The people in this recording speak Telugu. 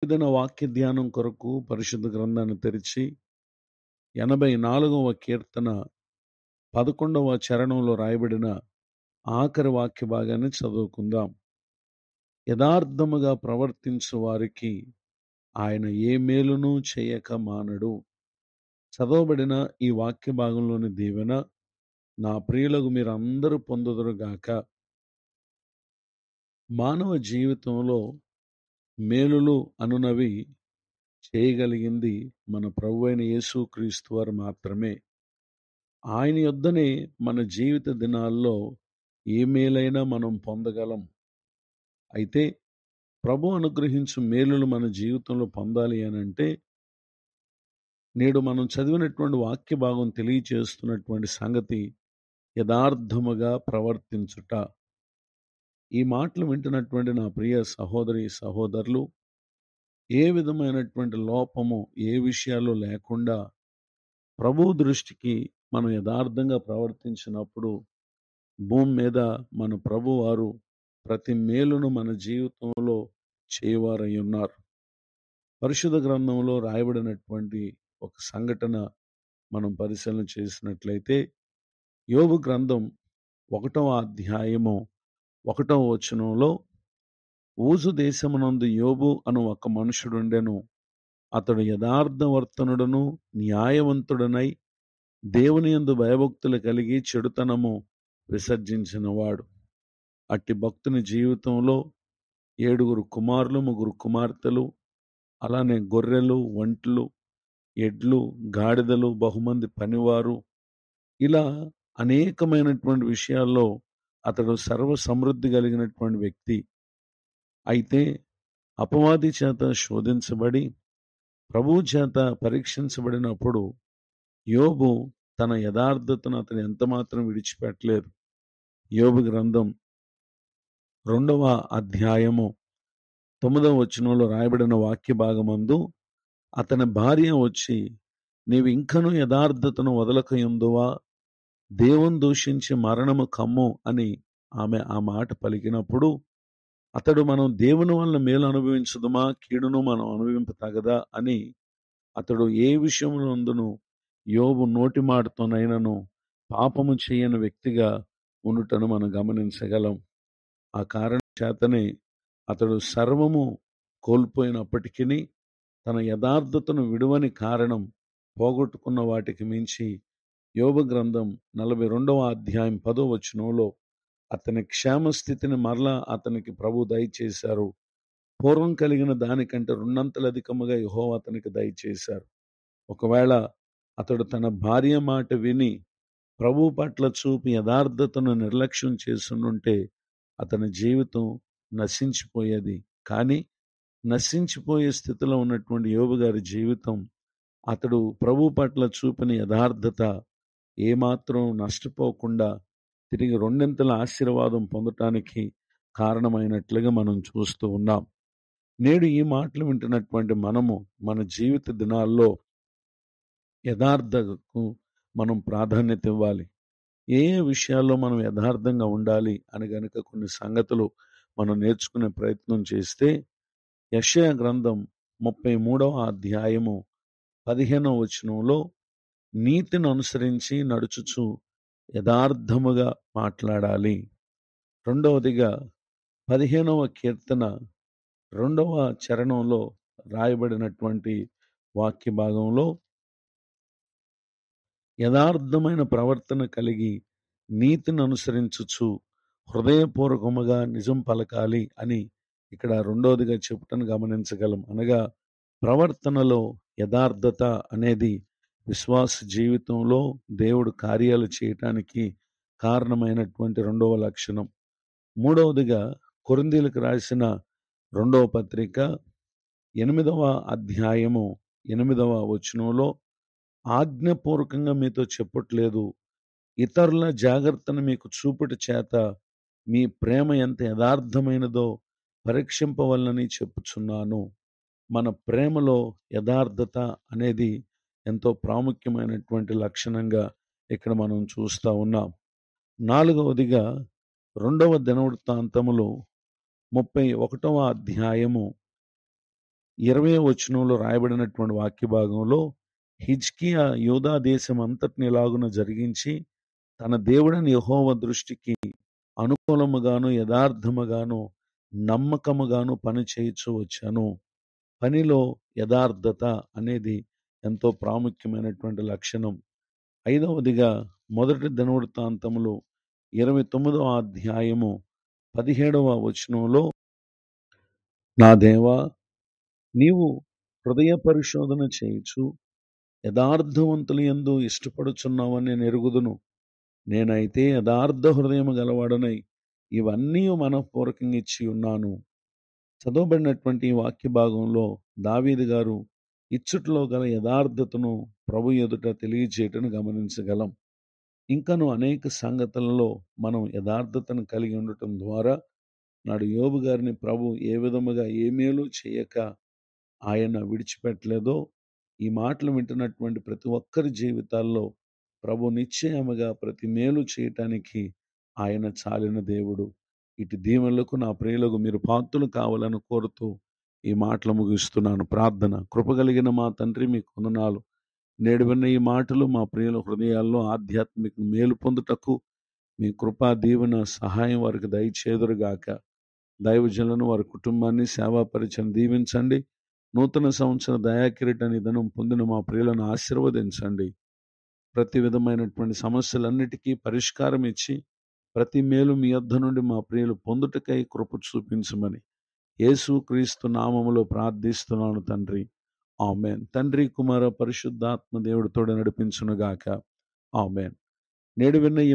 అనుదిన వాక్య ధ్యానం కొరకు పరిశుద్ధ గ్రంథాన్ని తెరిచి 84వ కీర్తన 11వ చరణంలో రాయబడిన ఆఖరి వాక్య భాగాన్ని చదువుకుందాం. యథార్థముగా ప్రవర్తించు వారికి ఆయన ఏ మేలును చేయక మానడు. చదవబడిన ఈ వాక్య భాగంలోని దీవెన నా ప్రియులకు మీరందరూ పొందుదురుగాక. మానవ జీవితంలో మేలులు అనునవి చేయగలిగింది మన ప్రభువైన యేసుక్రీస్తు వారు మాత్రమే. ఆయన యొద్దనే మన జీవిత దినాల్లో ఏ మేలైనా మనం పొందగలం. అయితే ప్రభు అనుగ్రహించు మేలులు మన జీవితంలో పొందాలి అనంటే నేడు మనం చదివినటువంటి వాక్య భాగం తెలియచేస్తున్నటువంటి సంగతి యథార్థముగా ప్రవర్తించుట. ఈ మాటలు వింటున్నటువంటి నా ప్రియ సహోదరి సహోదరులు, ఏ విధమైనటువంటి లోపము ఏ విషయాల్లో లేకుండా ప్రభు దృష్టికి మనం యథార్థంగా ప్రవర్తించినప్పుడు భూమి మీద మన ప్రభు వారు ప్రతి మేలును మన జీవితంలో చేయవారై ఉన్నారు. పరిశుద్ధ గ్రంథంలో రాయబడినటువంటి ఒక సంఘటన మనం పరిశీలన చేసినట్లయితే యోబు గ్రంథం 1వ అధ్యాయము 1వ వచనంలో, ఊజు దేశమునందు యోబు అను ఒక మనుషుడుండెను. అతడు యథార్థవర్తనుడును న్యాయవంతుడనై దేవుని యందు భయభక్తులు కలిగి చెడుతనము విసర్జించినవాడు. అట్టి భక్తుని జీవితంలో 7 కుమారులు 3 కుమార్తెలు, అలానే గొర్రెలు, ఒంట్లు, ఎడ్లు, గాడిదలు, బహుమంది పనివారు, ఇలా అనేకమైనటువంటి విషయాల్లో అతడు సర్వ సమృద్ధి కలిగినటువంటి వ్యక్తి. అయితే అపవాది చేత శోధించబడి ప్రభువు చేత పరీక్షించబడినప్పుడు యోబు తన యథార్థతను అతను ఎంతమాత్రం విడిచిపెట్టలేదు. యోబు గ్రంథం 2వ అధ్యాయము 9వ వచనంలో రాయబడిన వాక్య భాగమందు అతని భార్య వచ్చి, నీవు ఇంకనూ యథార్థతను వదలకయుందువా, దేవుని దూషించి మరణము కమ్ము అని ఆమె ఆ మాట పలికినప్పుడు అతడు మనం దేవుని వల్ల మేలు అనుభవించదుమా, కీడును మనం అనుభవింప తగదా అని అతడు ఏ విషయంలోందును యోబు నోటి మాటతోనైనను పాపము చేయని వ్యక్తిగా ఉండుటను మనం గమనించగలం. ఆ కారణం చేతనే అతడు సర్వము కోల్పోయినప్పటికీ తన యథార్థతను విడువని కారణం పోగొట్టుకున్న వాటికి మించి యోబు గ్రంథం 42వ అధ్యాయం 10వ వచనంలో అతని క్షేమస్థితిని మరలా అతనికి ప్రభు దయచేశారు. పూర్వం కలిగిన దానికంటే 2 అంతలు అధికముగా యెహోవా అతనికి దయచేశారు. ఒకవేళ అతడు తన భార్య మాట విని ప్రభు పట్ల చూపి యథార్థతను నిర్లక్ష్యం చేసుంటే అతని జీవితం నశించిపోయేది. కానీ నశించిపోయే స్థితిలో ఉన్నటువంటి యోబు గారి జీవితం, అతడు ప్రభు పట్ల చూపిన యథార్థత ఏమాత్రం నష్టపోకుండా తిరిగి 2 ఆశీర్వాదం పొందటానికి కారణమైనట్లుగా మనం చూస్తూ ఉన్నాం. నేడు ఈ మాటలు వింటున్నటువంటి మనము మన జీవిత దినాల్లో యథార్థకు మనం ప్రాధాన్యత ఇవ్వాలి. ఏ విషయాల్లో మనం యథార్థంగా ఉండాలి అని గనుక కొన్ని సంగతులు మనం నేర్చుకునే ప్రయత్నం చేస్తే, యెషయా గ్రంథం 33వ అధ్యాయము 15వ వచనంలో, నీతిని అనుసరించి నడుచుచు యథార్థముగా మాట్లాడాలి. రెండవదిగా 15వ కీర్తన 2వ చరణంలో రాయబడినటువంటి వాక్య భాగంలో, యథార్థమైన ప్రవర్తన కలిగి నీతిని అనుసరించుచు హృదయపూర్వకముగా నిజం పలకాలి అని ఇక్కడ రెండవదిగా చెప్పుటను గమనించగలం. అనగా ప్రవర్తనలో యథార్థత అనేది విశ్వాస జీవితంలో దేవుడు కార్యాలు చేయటానికి కారణమైనటువంటి 2వ లక్షణం. మూడవదిగా కొరింథీయులకు రాసిన 2వ పత్రిక 8వ అధ్యాయము 8వ వచనంలో, ఆజ్ఞపూర్వకంగా మీతో చెప్పట్లేదు, ఇతరుల జాగ్రత్తను మీకు చూపుట చేత మీ ప్రేమ ఎంత యథార్థమైనదో పరీక్షింపవలనని చెప్పుచున్నాను. మన ప్రేమలో యథార్థత అనేది ఎంతో ప్రాముఖ్యమైనటువంటి లక్షణంగా ఇక్కడ మనం చూస్తూ ఉన్నాం. 4వదిగా 2వ దినవృత్తాంతములు 31వ అధ్యాయము 20వ వచనంలో రాయబడినటువంటి వాక్య భాగంలో హిజ్కియా యూదా దేశం అంతటిని ఇలాగున జరిగించి తన దేవుడని యెహోవా దృష్టికి అనుకూలముగాను యథార్థముగాను నమ్మకముగాను పని చేయించు వచ్చాను. పనిలో యథార్థత అనేది ఎంతో ప్రాముఖ్యమైనటువంటి లక్షణం. 5వదిగా మొదటి దినవృత్తాంతములు 29వ అధ్యాయము 17వ వచనంలో, నా దేవా, నీవు హృదయ పరిశోధన చేయుచు యథార్థవంతుల యందు ఇష్టపడుచున్నావని నేను ఎరుగుదును. నేనైతే యథార్థ హృదయము గలవాడనై ఇవన్నీ మనఃపూర్వకంగా ఇచ్చి ఉన్నాను. చదవబడినటువంటి ఈ వాక్య భాగంలో దావీదు గారు ఇచ్చుట్లో గల యథార్థతను ప్రభు ఎదుట తెలియజేయటను గమనించగలం. ఇంకను అనేక సంగతులలో మనం యథార్థతను కలిగి ఉండటం ద్వారా నాడు యోబు గారిని ప్రభు ఏ విధముగా ఏ మేలు చేయక ఆయన విడిచిపెట్టలేదో, ఈ మాటలు వింటున్నటువంటి ప్రతి ఒక్కరి జీవితాల్లో ప్రభు నిశ్చయముగా ప్రతి మేలు చేయటానికి ఆయన చాలిన దేవుడు. ఇటు దీవెనలకు నా ప్రియులకు మీరు పాత్రులు కావాలని కోరుతూ ఈ మాటలు ముగిస్తున్నాను. ప్రార్థన. కృపగలిగిన మా తండ్రి, మీకు వందనాలు. నేడు విన్న ఈ మాటలు మా ప్రియుల హృదయాల్లో ఆధ్యాత్మిక మేలు పొందుటకు మీ కృపా దీవెన సహాయం వారికి దయచేదురుగాక. దైవజనులను వారి కుటుంబాన్ని సేవా పరిచయం దీవించండి. నూతన సంవత్సర దయాకిరీటాన్ని ధనం పొందిన మా ప్రియులను ఆశీర్వదించండి. ప్రతి విధమైనటువంటి సమస్యలన్నిటికీ పరిష్కారం ఇచ్చి ప్రతి మేలు మీ యొద్ద నుండి మా ప్రియులు పొందుటకై కృప చూపించమని యేసు క్రీస్తు నామములో ప్రార్థిస్తున్నాను తండ్రి. ఆమేన్. తండ్రి, కుమార, పరిశుద్ధాత్మ దేవుడితోడే నడిపించునుగాక. ఆమేన్. నేడు విన్న ఈ